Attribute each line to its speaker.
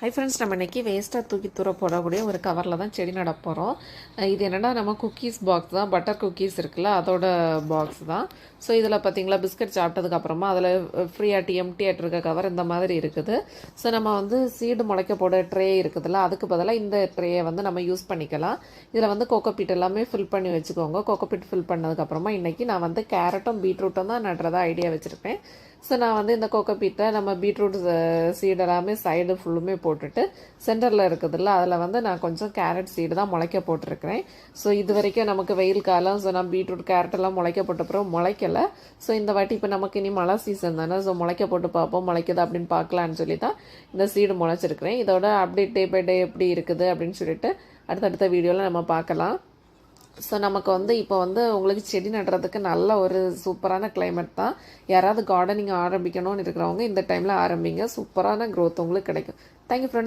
Speaker 1: Hi friends, நம்ம இன்றைக்கி வேஸ்ட்டாக தூக்கி தூர போடக்கூடிய ஒரு கவரில் தான் செடி நட போகிறோம். இது என்னென்னா நம்ம குக்கீஸ் பாக்ஸ் தான், பட்டர் குக்கீஸ் இருக்குல்ல அதோட பாக்ஸ் தான். ஸோ இதில் பார்த்தீங்களா பிஸ்கட் சாப்பிட்டதுக்கப்புறமா அதில் ஃப்ரீயாக எம்டிஆட் இருக்க கவர் இந்த மாதிரி இருக்குது. ஸோ நம்ம வந்து சீடு முளைக்க போட ட்ரே இருக்குதுல்ல, அதுக்கு பதிலாக இந்த ட்ரேயை வந்து நம்ம யூஸ் பண்ணிக்கலாம். இதில் வந்து கோகோபீட் எல்லாமே ஃபில் பண்ணி வச்சுக்கோங்க. கோகோபீட் ஃபில் பண்ணதுக்கப்புறமா இன்றைக்கி நான் வந்து கேரட்டும் பீட்ரூட்டும் தான் நடுறதா ஐடியா வச்சுருப்பேன். ஸோ நான் வந்து இந்த கோகோபீட்டை நம்ம பீட்ரூட் சீடு எல்லாமே சைடு ஃபுல்லுமே போட்டுட்டு சென்டரில் இருக்குதுல்ல அதில் வந்து நான் கொஞ்சம் கேரட் சீடு தான் முளைக்க போட்டிருக்கிறேன். ஸோ இது வரைக்கும் நமக்கு வெயில் காலம், ஸோ நான் பீட்ரூட் கேரட் எல்லாம் முளைக்க போட்ட பிறகு முளைக்கலை. ஸோ இந்த வாட்டி இப்போ நமக்கு இனி மழை சீசன் தானே, ஸோ முளைக்க போட்டு பார்ப்போம் முளைக்குது அப்படின்னு பார்க்கலான்னு சொல்லி தான் இந்த சீடு முளைச்சிருக்கிறேன். இதோட அப்டேட் டே பை டே எப்படி இருக்குது அப்படின்னு சொல்லிட்டு அடுத்தடுத்த வீடியோவில் நம்ம பார்க்கலாம். ஸோ நமக்கு வந்து இப்போ வந்து உங்களுக்கு செடி நடுறதுக்கு நல்ல ஒரு சூப்பரான கிளைமேட் தான். யாராவது கார்டனிங் ஆரம்பிக்கணும்னு இருக்கிறவங்க இந்த டைமில் ஆரம்பிங்க. சூப்பரான க்ரோத் உங்களுக்கு கிடைக்கும். Thank you friends.